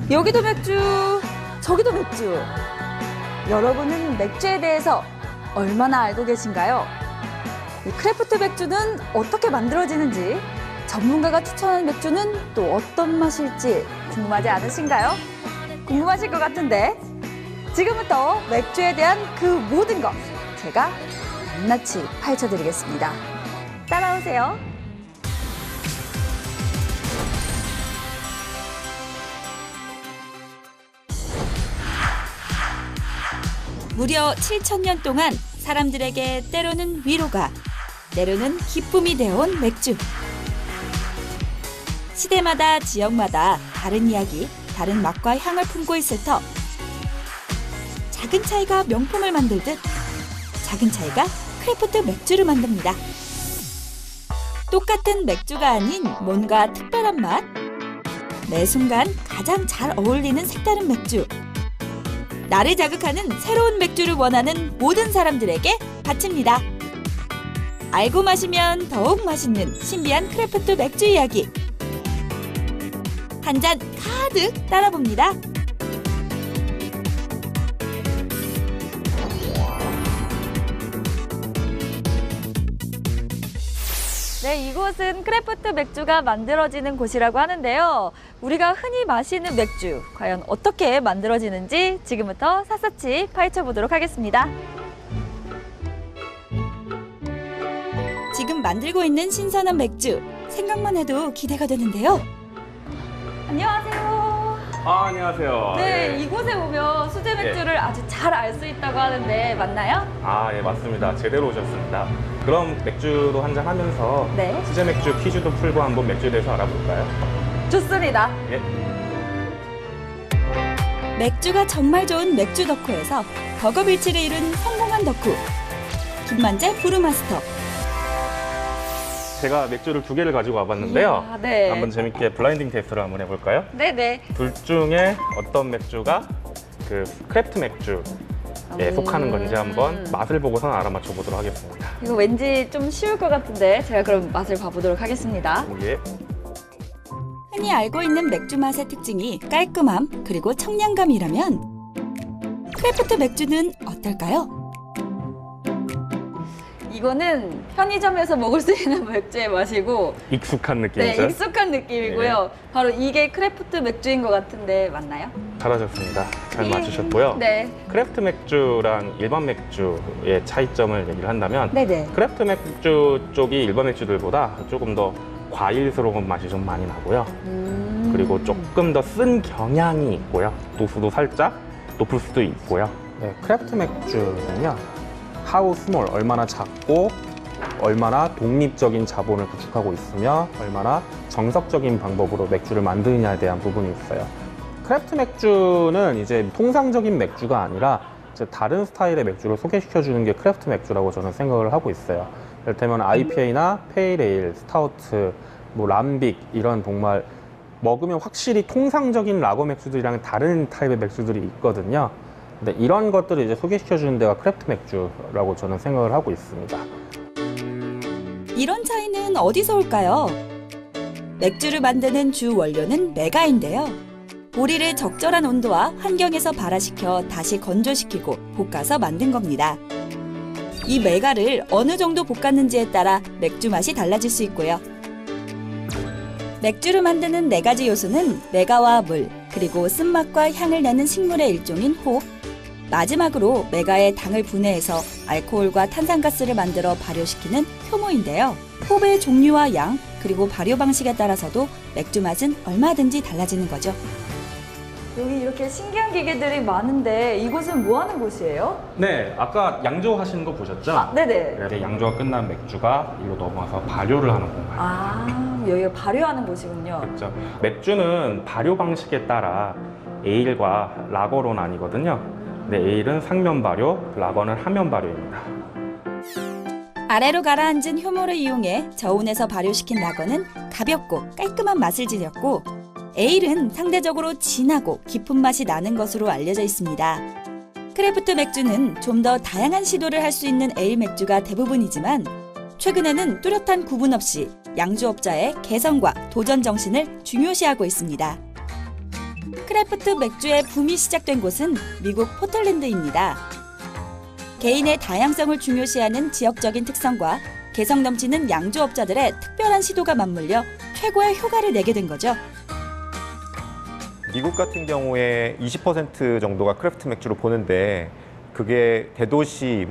여기도 맥주, 저기도 맥주. 여러분은 맥주에 대해서 얼마나 알고 계신가요? 이 크래프트 맥주는 어떻게 만들어지는지, 전문가가 추천하는 맥주는 또 어떤 맛일지 궁금하지 않으신가요? 궁금하실 것 같은데 지금부터 맥주에 대한 그 모든 것 제가 낱낱이 파헤쳐드리겠습니다. 따라오세요. 무려 7,000년 동안 사람들에게 때로는 위로가, 때로는 기쁨이 되어온 맥주. 시대마다 지역마다 다른 이야기, 다른 맛과 향을 품고 있을 터. 작은 차이가 명품을 만들듯 작은 차이가 크래프트 맥주를 만듭니다. 똑같은 맥주가 아닌 뭔가 특별한 맛. 매 순간 가장 잘 어울리는 색다른 맥주. 나를 자극하는 새로운 맥주를 원하는 모든 사람들에게 바칩니다. 알고 마시면 더욱 맛있는 신비한 크래프트 맥주 이야기. 한 잔 가득 따라봅니다. 네, 이곳은 크래프트 맥주가 만들어지는 곳이라고 하는데요. 우리가 흔히 마시는 맥주, 과연 어떻게 만들어지는지 지금부터 샅샅이 파헤쳐 보도록 하겠습니다. 지금 만들고 있는 신선한 맥주, 생각만 해도 기대가 되는데요. 안녕하세요. 안녕하세요. 네, 이곳에 오면 수제 맥주를 아주 잘 알 수 있다고 하는데 맞나요? 예, 맞습니다. 제대로 오셨습니다. 그럼 맥주도 한잔 하면서 네. 수제 맥주 퀴즈도 풀고 한번 맥주에 대해서 알아볼까요? 좋습니다. 예. 맥주가 정말 좋은 맥주 덕후에서 버거빌치를 이룬 성공한 덕후. 김만재 브루마스터. 제가 맥주를 2개를 가지고 와봤는데요. 이야, 네. 한번 재밌게 블라인딩 테스트를 한번 해볼까요? 네네. 둘 중에 어떤 맥주가 그 크래프트 맥주에 속하는 건지 한번 맛을 보고선 알아맞혀 보도록 하겠습니다. 이거 왠지 좀 쉬울 것 같은데 제가 그럼 맛을 봐보도록 하겠습니다. 예. 흔히 알고 있는 맥주 맛의 특징이 깔끔함 그리고 청량감이라면 크래프트 맥주는 어떨까요? 이거는 편의점에서 먹을 수 있는 맥주의 맛이고 익숙한 네, 느낌이죠? 익숙한 느낌이고요. 바로 이게 크래프트 맥주인 것 같은데 맞나요? 잘하셨습니다. 잘 맞추셨고요. 네. 크래프트 맥주랑 일반 맥주의 차이점을 얘기를 한다면 네네. 크래프트 맥주 쪽이 일반 맥주들보다 조금 더 과일스러운 맛이 좀 많이 나고요. 그리고 조금 더 쓴 경향이 있고요. 도수도 살짝 높을 수도 있고요. 네, 크래프트 맥주는요. 하우 스몰, 얼마나 작고 얼마나 독립적인 자본을 구축하고 있으며 얼마나 정석적인 방법으로 맥주를 만드느냐에 대한 부분이 있어요. 크래프트 맥주는 이제 통상적인 맥주가 아니라 이제 다른 스타일의 맥주를 소개시켜 주는 게 크래프트 맥주라고 저는 생각을 하고 있어요. 이를테면 IPA나 페일 에일, 스타우트, 뭐 람빅 이런 정말 먹으면 확실히 통상적인 라거 맥주들이랑 다른 타입의 맥주들이 있거든요. 근데 이런 것들을 이제 소개시켜 주는 데가 크래프트 맥주라고 저는 생각을 하고 있습니다. 이런 차이는 어디서 올까요? 맥주를 만드는 주 원료는 메가인데요. 보리를 적절한 온도와 환경에서 발화시켜 다시 건조시키고 볶아서 만든 겁니다. 이 메가를 어느 정도 볶았는지에 따라 맥주 맛이 달라질 수 있고요. 맥주를 만드는 4가지 요소는 메가와 물, 그리고 쓴맛과 향을 내는 식물의 일종인 홉, 마지막으로 메가의 당을 분해해서 알코올과 탄산가스를 만들어 발효시키는 효모인데요. 홉의 종류와 양, 그리고 발효 방식에 따라서도 맥주 맛은 얼마든지 달라지는 거죠. 여기 이렇게 신기한 기계들이 많은데 이곳은 뭐 하는 곳이에요? 네, 아까 양조하시는 거 보셨죠? 네네. 이렇게 양조가 끝난 맥주가 이로 넘어가서 발효를 하는 공간. 여기가 발효하는 곳이군요. 그렇죠. 맥주는 발효 방식에 따라 에일과 라거로 나뉘거든요. 근데 에일은 상면 발효, 라거는 하면 발효입니다. 아래로 가라앉은 효모를 이용해 저온에서 발효시킨 라거는 가볍고 깔끔한 맛을 지녔고 에일은 상대적으로 진하고 깊은 맛이 나는 것으로 알려져 있습니다. 크래프트 맥주는 좀 더 다양한 시도를 할 수 있는 에일 맥주가 대부분이지만 최근에는 뚜렷한 구분 없이 양주업자의 개성과 도전 정신을 중요시하고 있습니다. 크래프트 맥주의 붐이 시작된 곳은 미국 포틀랜드입니다. 개인의 다양성을 중요시하는 지역적인 특성과 개성 넘치는 양조업자들의 특별한 시도가 맞물려 최고의 효과를 내게 된 거죠. 미국 같은 경우에 20% 정도가 크래프트 맥주로 보는데 그게 대도시,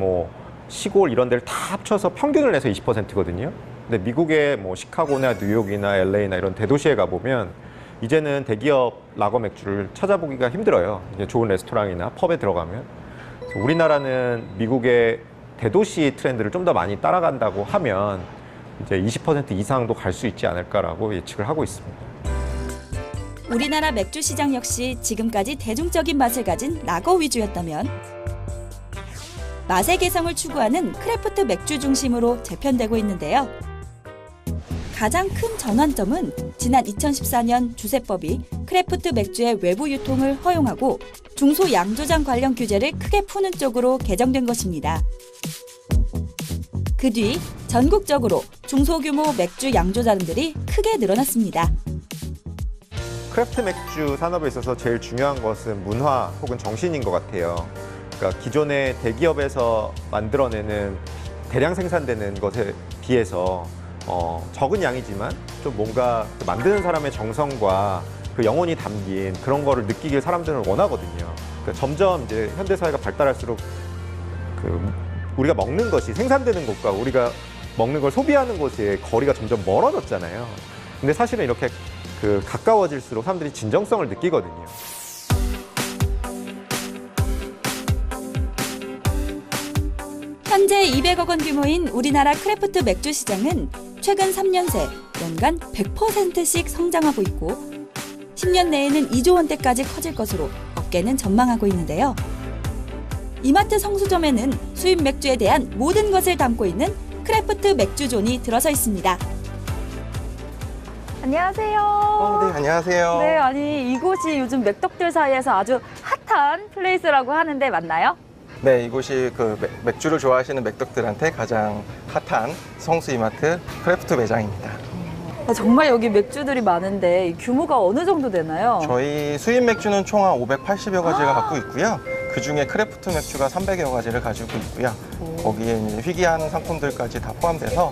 시골 이런 데를 다 합쳐서 평균을 내서 20%거든요. 근데 미국의 시카고나 뉴욕이나 LA나 이런 대도시에 가보면 이제는 대기업 라거 맥주를 찾아보기가 힘들어요. 이제 좋은 레스토랑이나 펍에 들어가면. 그래서 우리나라는 미국의 대도시 트렌드를 좀 더 많이 따라간다고 하면 이제 20% 이상도 갈 수 있지 않을까라고 예측을 하고 있습니다. 우리나라 맥주 시장 역시 지금까지 대중적인 맛을 가진 라거 위주였다면 맛의 개성을 추구하는 크래프트 맥주 중심으로 재편되고 있는데요. 가장 큰 전환점은 지난 2014년 주세법이 크래프트 맥주의 외부 유통을 허용하고 중소양조장 관련 규제를 크게 푸는 쪽으로 개정된 것입니다. 그 뒤 전국적으로 중소규모 맥주 양조장들이 크게 늘어났습니다. 크래프트 맥주 산업에 있어서 제일 중요한 것은 문화 혹은 정신인 것 같아요. 그러니까 기존의 대기업에서 만들어내는 대량 생산되는 것에 비해서 적은 양이지만 좀 뭔가 그 만드는 사람의 정성과 그 영혼이 담긴 그런 거를 느끼길 사람들은 원하거든요. 그러니까 점점 이제 현대 사회가 발달할수록 우리가 먹는 것이 생산되는 것과 우리가 먹는 걸 소비하는 것의 거리가 점점 멀어졌잖아요. 근데 사실은 이렇게 가까워질수록 사람들이 진정성을 느끼거든요. 현재 200억 원 규모인 우리나라 크래프트 맥주 시장은 최근 3년 새 연간 100%씩 성장하고 있고 10년 내에는 2조 원대까지 커질 것으로 업계는 전망하고 있는데요. 이마트 성수점에는 수입 맥주에 대한 모든 것을 담고 있는 크래프트 맥주존이 들어서 있습니다. 안녕하세요. 네, 안녕하세요. 네, 아니 이곳이 요즘 맥덕들 사이에서 아주 핫한 플레이스라고 하는데 맞나요? 네, 이곳이 맥주를 좋아하시는 맥덕들한테 가장 핫한 성수 이마트 크래프트 매장입니다. 정말 여기 맥주들이 많은데 이 규모가 어느 정도 되나요? 저희 수입 맥주는 총 한 580여 가지가 갖고 있고요. 그 중에 크래프트 맥주가 300여 가지를 가지고 있고요. 거기에 이제 희귀한 상품들까지 다 포함돼서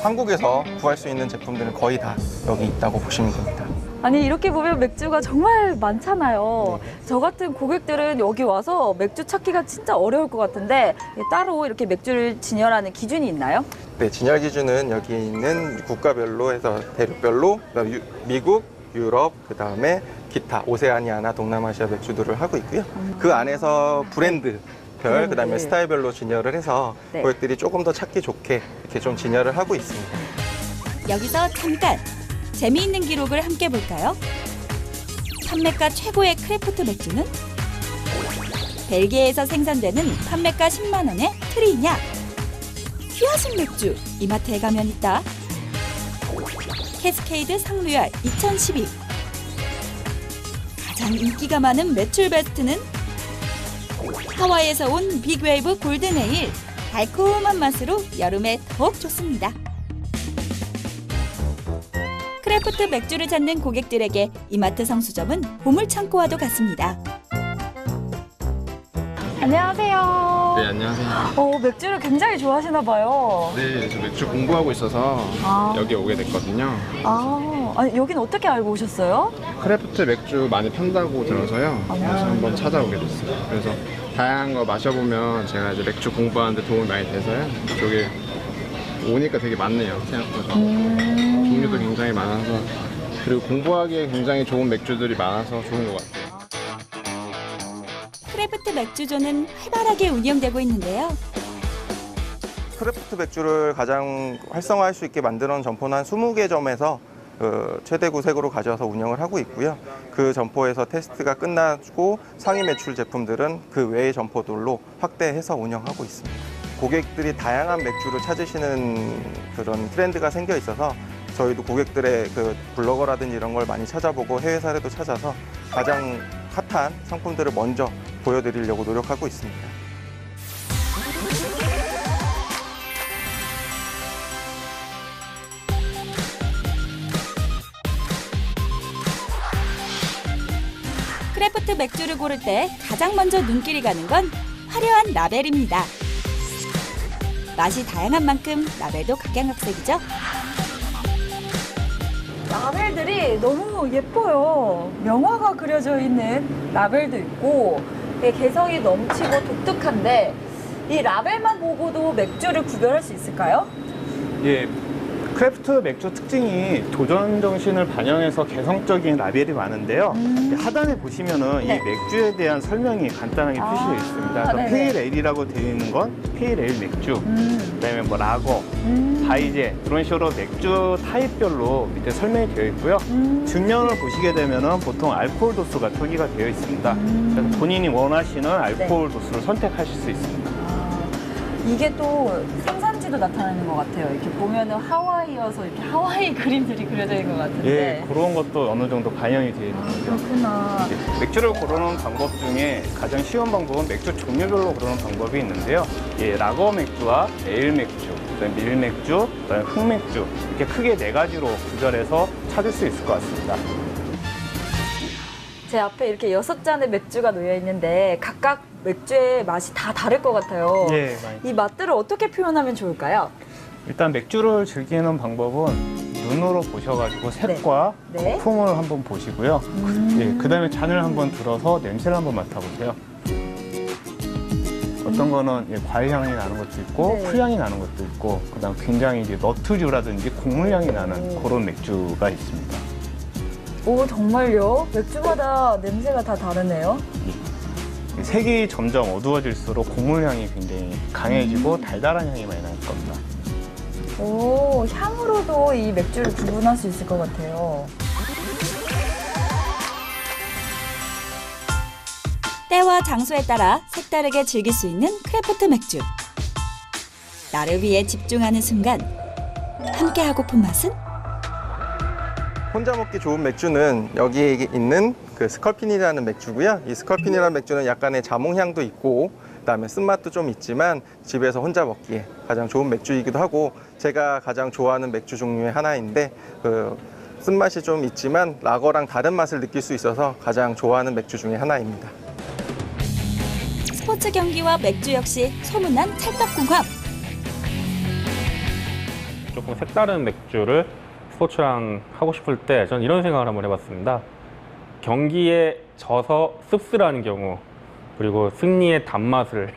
한국에서 구할 수 있는 제품들은 거의 다 여기 있다고 보시면 됩니다. 아니 이렇게 보면 맥주가 정말 많잖아요. 저 같은 고객들은 여기 와서 맥주 찾기가 진짜 어려울 것 같은데 따로 이렇게 맥주를 진열하는 기준이 있나요? 네, 진열 기준은 여기 있는 국가별로 해서 대륙별로 미국, 유럽, 그다음에 기타 오세아니아나 동남아시아 맥주들을 하고 있고요. 그 안에서 브랜드별, 그다음에 스타일별로 진열을 해서 네. 고객들이 조금 더 찾기 좋게 이렇게 좀 진열을 하고 있습니다. 여기서 잠깐 재미있는 기록을 함께 볼까요? 판매가 최고의 크래프트 맥주는 벨기에에서 생산되는 판매가 10만 원의 트리냐. 휘하신 맥주 이마트에 가면 있다. 캐스케이드 상루열 2012. 가장 인기가 많은 매출 베스트는 하와이에서 온 빅웨이브 골든에일. 달콤한 맛으로 여름에 더욱 좋습니다. 크래프트 맥주를 찾는 고객들에게 이마트 성수점은 보물창고와도 같습니다. 안녕하세요. 네, 안녕하세요. 맥주를 굉장히 좋아하시나 봐요. 네, 저 맥주 공부하고 있어서 여기 오게 됐거든요. 아니 여긴 어떻게 알고 오셨어요? 크래프트 맥주 많이 판다고 들어서요. 그래서 한번 찾아오게 됐어요. 그래서 다양한 거 마셔보면 제가 이제 맥주 공부하는데 도움이 많이 돼서요. 이쪽에 오니까 되게 많네요, 생각보다. 종류도 굉장히 많아서 그리고 공부하기에 굉장히 좋은 맥주들이 많아서 좋은 것 같아요. 크래프트 맥주존은 활발하게 운영되고 있는데요. 크래프트 맥주를 가장 활성화할 수 있게 만드는 점포는 한 20개 점에서 최대 구색으로 가져와서 운영을 하고 있고요. 그 점포에서 테스트가 끝나고 상위 매출 제품들은 그 외의 점포들로 확대해서 운영하고 있습니다. 고객들이 다양한 맥주를 찾으시는 그런 트렌드가 생겨 있어서 저희도 고객들의 블로거라든지 이런 걸 많이 찾아보고 해외 사례도 찾아서 가장 핫한 상품들을 먼저 보여드리려고 노력하고 있습니다. 크래프트 맥주를 고를 때 가장 먼저 눈길이 가는 건 화려한 라벨입니다. 맛이 다양한 만큼 라벨도 각양각색이죠. 라벨들이 너무 예뻐요. 명화가 그려져 있는 라벨도 있고 되게 개성이 넘치고 독특한데 이 라벨만 보고도 맥주를 구별할 수 있을까요? 예, 크래프트 맥주 특징이 도전 정신을 반영해서 개성적인 라벨이 많은데요. 하단에 보시면은 네. 이 맥주에 대한 설명이 간단하게 표시되어 있습니다. 그래서 네네. 페일 에일이라고 되어 있는 건 페일 에일 맥주, 그다음에 뭐 라거, 바이제 이런 식으로 맥주 타입별로 밑에 설명이 되어 있고요. 뒷면을 보시게 되면은 보통 알코올 도수가 표기가 되어 있습니다. 그래서 본인이 원하시는 알코올 도수를 선택하실 수 있습니다. 이게 또 생산지도 나타나는 것 같아요. 이렇게 보면은 하와이여서 이렇게 하와이 그림들이 그려져 있는 것 같은데. 예, 그런 것도 어느 정도 반영이 되어 있는 거죠. 그렇구나. 맥주를 고르는 방법 중에 가장 쉬운 방법은 맥주 종류별로 고르는 방법이 있는데요. 예, 라거 맥주와 에일 맥주, 그다음에 밀 맥주, 그다음에 흑맥주 이렇게 크게 4가지로 구별해서 찾을 수 있을 것 같습니다. 제 앞에 이렇게 6잔의 맥주가 놓여 있는데 각각 맥주의 맛이 다 다를 것 같아요. 예, 많이. 이 맛들을 어떻게 표현하면 좋을까요? 일단 맥주를 즐기는 방법은 눈으로 보셔가지고 색과 네. 거품을 한번 보시고요. 예, 그다음에 잔을 한번 들어서 냄새를 한번 맡아보세요. 어떤 거는 예, 과일 향이 나는 것도 있고 네. 풀향이 나는 것도 있고 그다음 굉장히 이제 너트류라든지 곡물 향이 나는 그런 맥주가 있습니다. 오, 정말요? 맥주마다 냄새가 다 다르네요. 색이 점점 어두워질수록 곡물 향이 굉장히 강해지고 달달한 향이 많이 날 겁니다. 오, 향으로도 이 맥주를 구분할 수 있을 것 같아요. 때와 장소에 따라 색다르게 즐길 수 있는 크래프트 맥주. 나를 위해 집중하는 순간 함께하고픈 맛은? 혼자 먹기 좋은 맥주는 여기에 있는 그 스컬핀이라는 맥주고요. 이 스컬핀이라는 맥주는 약간의 자몽향도 있고 그다음에 쓴맛도 좀 있지만 집에서 혼자 먹기에 가장 좋은 맥주이기도 하고 제가 가장 좋아하는 맥주 종류의 하나인데 그 쓴맛이 좀 있지만 라거랑 다른 맛을 느낄 수 있어서 가장 좋아하는 맥주 중에 하나입니다. 스포츠 경기와 맥주 역시 소문난 찰떡궁합. 조금 색다른 맥주를 스포츠랑 하고 싶을 때 저는 이런 생각을 한번 해봤습니다. 경기에 져서 씁쓸한 경우 그리고 승리의 단맛을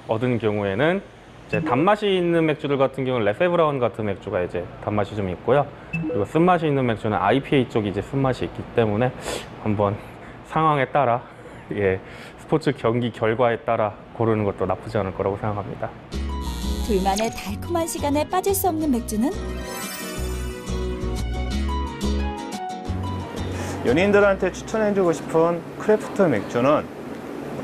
얻은 경우에는 이제 단맛이 있는 맥주들 같은 경우는 레페브라운 같은 맥주가 이제 단맛이 좀 있고요. 그리고 쓴맛이 있는 맥주는 IPA 쪽이 이제 쓴맛이 있기 때문에 한번 상황에 따라 예, 스포츠 경기 결과에 따라 고르는 것도 나쁘지 않을 거라고 생각합니다. 둘만의 달콤한 시간에 빠질 수 없는 맥주는 연인들한테 추천해주고 싶은 크래프트 맥주는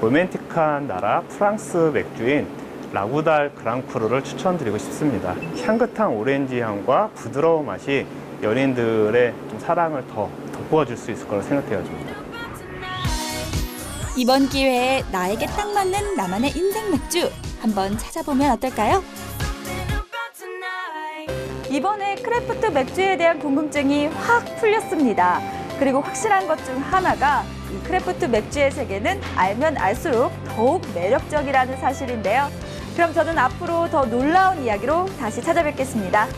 로맨틱한 나라 프랑스 맥주인 라구달 그랑크루를 추천드리고 싶습니다. 향긋한 오렌지 향과 부드러운 맛이 연인들의 좀 사랑을 더 돋구어줄 수 있을 거라고 생각해요. 이번 기회에 나에게 딱 맞는 나만의 인생 맥주 한번 찾아보면 어떨까요? 이번에 크래프트 맥주에 대한 궁금증이 확 풀렸습니다. 그리고 확실한 것 중 하나가 이 크래프트 맥주의 세계는 알면 알수록 더욱 매력적이라는 사실인데요. 그럼 저는 앞으로 더 놀라운 이야기로 다시 찾아뵙겠습니다.